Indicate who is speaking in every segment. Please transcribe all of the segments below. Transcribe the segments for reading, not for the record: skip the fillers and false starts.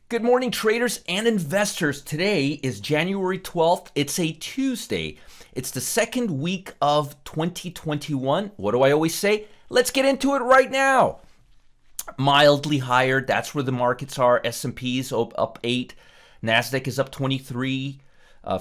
Speaker 1: Good morning, traders and investors. Today is January 12th. It's a Tuesday. It's the second week of 2021. What do I always say? Let's get into it right now. Mildly higher. That's where the markets are. S&P's up 8. NASDAQ is up 23.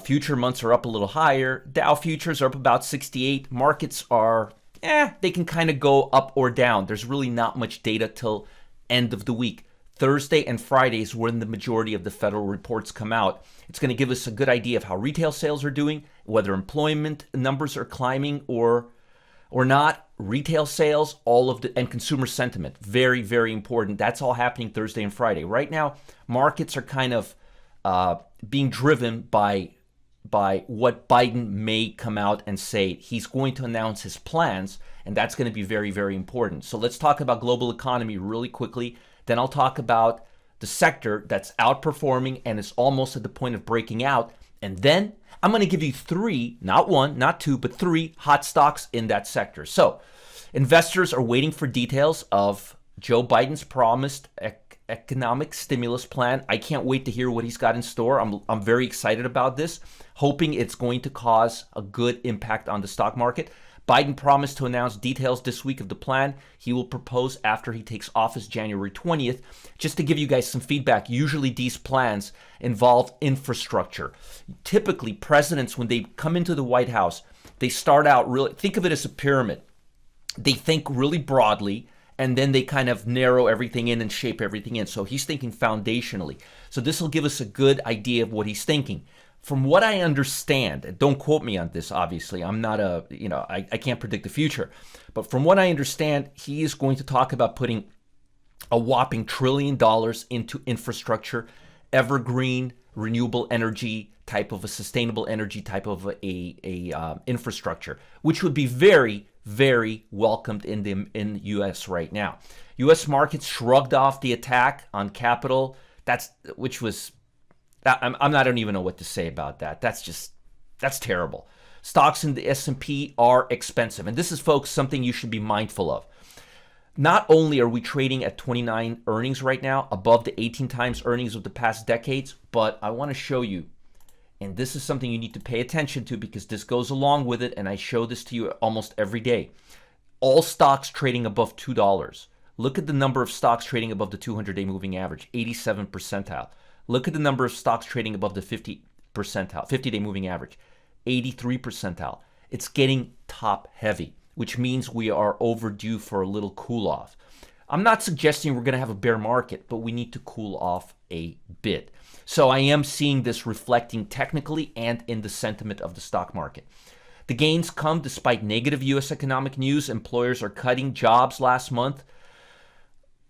Speaker 1: Future months are up a little higher. Dow futures are up about 68. Markets are, they can kind of go up or down. There's really not much data till end of the week. Thursday and Friday is when the majority of the federal reports come out. It's going to give us a good idea of how retail sales are doing, whether employment numbers are climbing or not. Retail sales, and consumer sentiment, very, very important. That's all happening Thursday and Friday. Right now, markets are kind of being driven by what Biden may come out and say. He's going to announce his plans, and that's going to be very, very important. So let's talk about global economy really quickly. Then I'll talk about the sector that's outperforming and is almost at the point of breaking out. And then I'm going to give you three, not one, not two, but three hot stocks in that sector. So investors are waiting for details of Joe Biden's promised economic stimulus plan. I can't wait to hear what he's got in store. I'm very excited about this, hoping it's going to cause a good impact on the stock market. Biden promised to announce details this week of the plan he will propose after he takes office January 20th. Just to give you guys some feedback, usually these plans involve infrastructure. Typically, presidents, when they come into the White House, they start out really, think of it as a pyramid. They think really broadly, and then they kind of narrow everything in and shape everything in. So he's thinking foundationally. So this will give us a good idea of what he's thinking. From what I understand, and don't quote me on this, obviously, I'm not I can't predict the future. But from what I understand, he is going to talk about putting a whopping $1 trillion into infrastructure, evergreen, renewable energy type of a sustainable energy type of a infrastructure, which would be very, very welcomed in the U.S. right now. U.S. markets shrugged off the attack on capital, I don't even know what to say about that. That's terrible. Stocks in the S&P are expensive. And this is, folks, something you should be mindful of. Not only are we trading at 29 earnings right now, above the 18 times earnings of the past decades, but I want to show you, and this is something you need to pay attention to because this goes along with it, and I show this to you almost every day. All stocks trading above $2. Look at the number of stocks trading above the 200-day moving average, 87 percentile. Look at the number of stocks trading above the 50 percentile, 50-day moving average, 83 percentile. It's getting top heavy, which means we are overdue for a little cool off. I'm not suggesting we're going to have a bear market, but we need to cool off a bit. So I am seeing this reflecting technically and in the sentiment of the stock market. The gains come despite negative U.S. economic news. Employers are cutting jobs last month,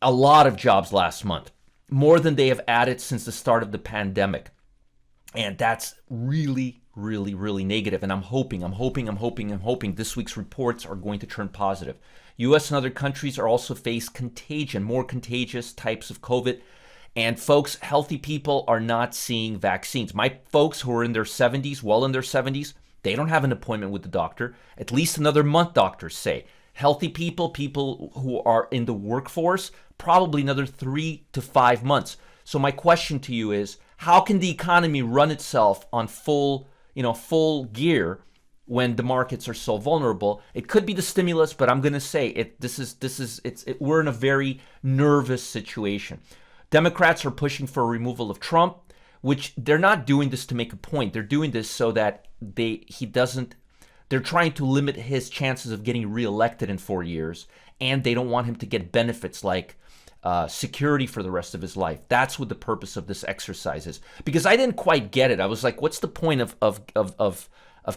Speaker 1: a lot of jobs last month. More than they have added since the start of the pandemic. And that's really, really, really negative. And I'm hoping this week's reports are going to turn positive. U.S. and other countries are also face contagion, more contagious types of COVID. And folks, healthy people are not seeing vaccines. My folks who are in their 70s, well in their 70s, they don't have an appointment with the doctor. At least another month, doctors say. Healthy people who are in the workforce, probably another 3 to 5 months. So my question to you is, how can the economy run itself on full gear when the markets are so vulnerable? It could be the stimulus, but I'm going to say we're in a very nervous situation. Democrats are pushing for a removal of Trump, which they're not doing this to make a point. They're doing this so that they're trying to limit his chances of getting reelected in 4 years, and they don't want him to get benefits like security for the rest of his life. That's what the purpose of this exercise is. Because I didn't quite get it. I was like, what's the point of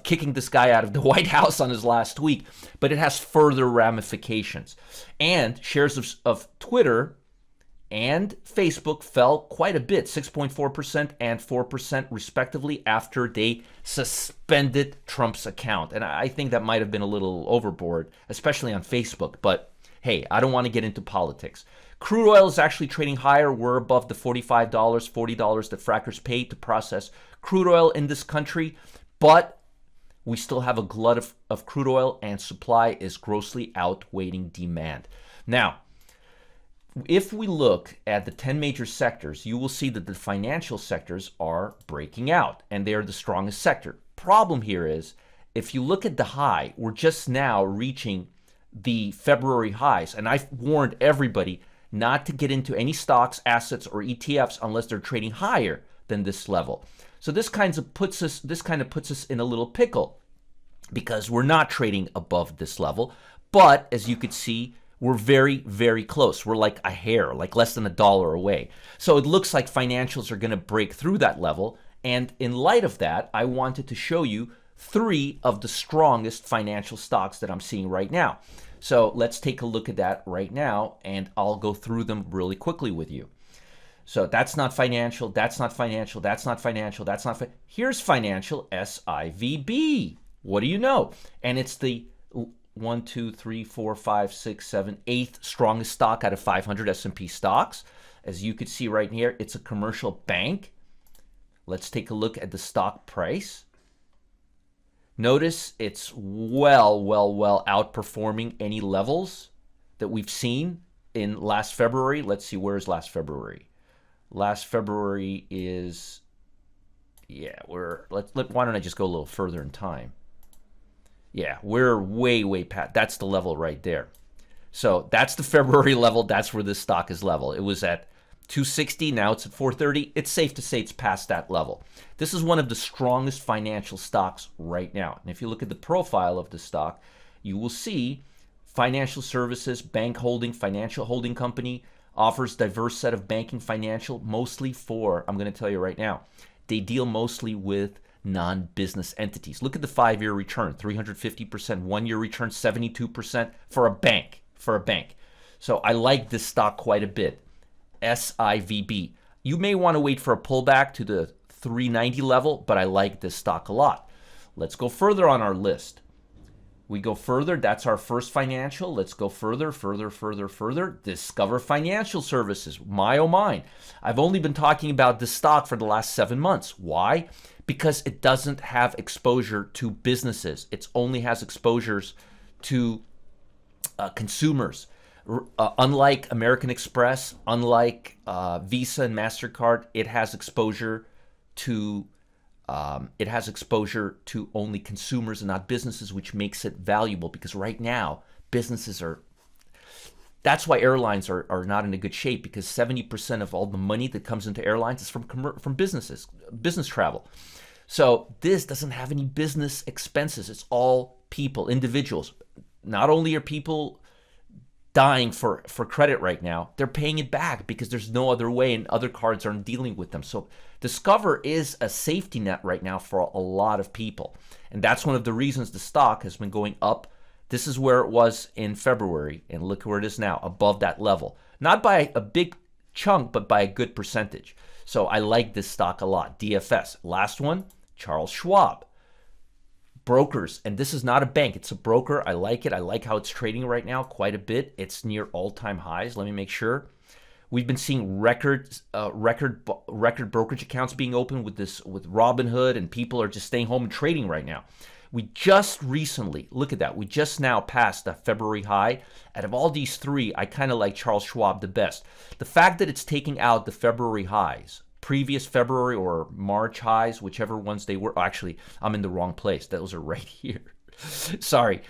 Speaker 1: kicking this guy out of the White House on his last week? But it has further ramifications. And shares of Twitter and Facebook fell quite a bit, 6.4% and 4% respectively, after they suspended Trump's account. And I think that might have been a little overboard, especially on Facebook. But hey, I don't want to get into politics. Crude oil is actually trading higher. We're above the $45, $40 that frackers pay to process crude oil in this country. But we still have a glut of crude oil, and supply is grossly outweighing demand. Now, If we look at the 10 major sectors, you will see that the financial sectors are breaking out, and they are the strongest sector. Problem here is, if you look at the high, we're just now reaching the February highs, and I've warned everybody not to get into any stocks, assets, or ETFs unless they're trading higher than this level. So this kind of puts us in a little pickle because we're not trading above this level. But as you could see, we're very, very close. We're like a hair, like less than $1 away. So it looks like financials are going to break through that level. And in light of that, I wanted to show you 3 of the strongest financial stocks that I'm seeing right now. So let's take a look at that right now, and I'll go through them really quickly with you. So that's not financial, that's not financial, that's not financial, that's not here's financial, SIVB. What do you know? And it's the 1, 2, 3, 4, 5, 6, 7, 8th strongest stock out of 500 S&P stocks. As you could see right here, it's a commercial bank. Let's take a look at the stock price. Notice it's well outperforming any levels that we've seen in last February. Let's see, where's last February? Last February is, yeah, why don't I just go a little further in time? Yeah, we're way past. That's the level right there. So that's the February level. That's where this stock is level. It was at 260. Now it's at 430. It's safe to say it's past that level. This is one of the strongest financial stocks right now. And if you look at the profile of the stock, you will see financial services, bank holding, financial holding company, offers diverse set of banking, financial, mostly for, I'm going to tell you right now, they deal mostly with non-business entities. Look at the 5-year return, 350%, 1-year return, 72% for a bank, So I like this stock quite a bit. SIVB. You may want to wait for a pullback to the 390 level, but I like this stock a lot. Let's go further on our list. We go further. That's our first financial. Let's go further. Discover Financial Services. My oh my. I've only been talking about this stock for the last 7 months. Why? Because it doesn't have exposure to businesses. It only has exposures to consumers. Unlike American Express, unlike Visa and MasterCard, it has exposure to only consumers and not businesses, which makes it valuable because right now businesses are. That's why airlines are not in a good shape, because 70% of all the money that comes into airlines is from businesses, business travel. So this doesn't have any business expenses. It's all people, individuals. Not only are people dying for credit right now, they're paying it back because there's no other way and other cards aren't dealing with them. So Discover is a safety net right now for a lot of people. And that's one of the reasons the stock has been going up. This is where it was in February, and look where it is now, above that level. Not by a big chunk, but by a good percentage. So I like this stock a lot. DFS. Last one, Charles Schwab. Brokers, and this is not a bank, it's a broker. I like it. I like how it's trading right now quite a bit. It's near all-time highs. Let me make sure. We've been seeing record brokerage accounts being opened with Robinhood, and people are just staying home and trading right now. We just recently, look at that, we just now passed the February high. Out of all these 3, I kind of like Charles Schwab the best. The fact that it's taking out the February highs, previous February or March highs, whichever ones they were. Actually, I'm in the wrong place. Those are right here. Sorry.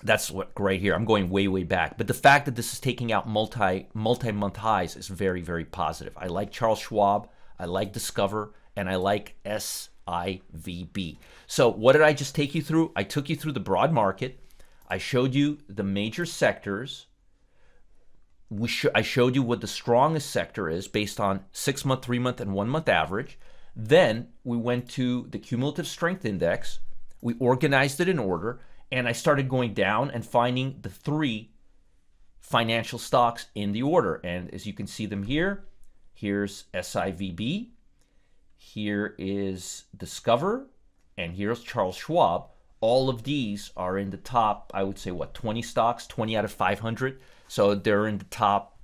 Speaker 1: That's what right here. I'm going way back. But the fact that this is taking out multi-month highs is very positive. I like Charles Schwab. I like Discover. And I like SIVB. So what did I just take you through? I took you through the broad market. I showed you the major sectors. I showed you what the strongest sector is based on 6-month, 3-month, and 1-month average. Then we went to the cumulative strength index. We organized it in order, and I started going down and finding the 3 financial stocks in the order. And as you can see them here, here's SIVB, here is Discover, and here's Charles Schwab. All of these are in the top, I would say, 20 stocks, 20 out of 500. So they're in the top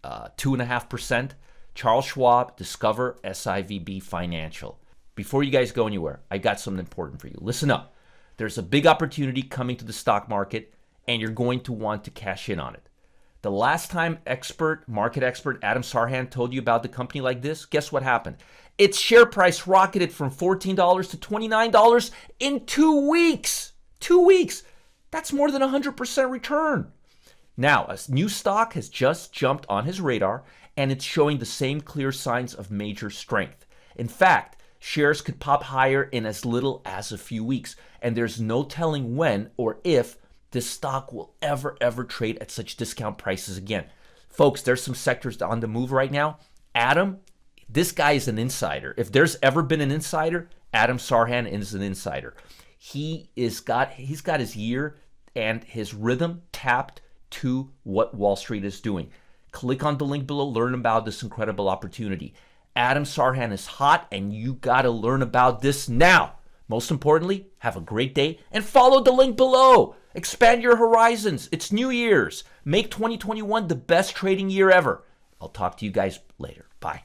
Speaker 1: 2.5%. Charles Schwab, Discover, SIVB, Financial. Before you guys go anywhere, I got something important for you. Listen up. There's a big opportunity coming to the stock market, and you're going to want to cash in on it. The last time market expert Adam Sarhan told you about the company like this, guess what happened? Its share price rocketed from $14 to $29 in 2 weeks. 2 weeks. That's more than 100% return. Now, a new stock has just jumped on his radar, and it's showing the same clear signs of major strength. In fact, shares could pop higher in as little as a few weeks, and there's no telling when or if this stock will ever trade at such discount prices again. Folks, there's some sectors on the move right now. Adam, this guy is an insider. If there's ever been an insider, Adam Sarhan is an insider. He's got his ear and his rhythm tapped to what Wall Street is doing. Click on the link below, learn about this incredible opportunity. Adam Sarhan is hot, and you got to learn about this now. Most importantly, have a great day and follow the link below. Expand your horizons. It's New Year's. Make 2021 the best trading year ever. I'll talk to you guys later. Bye.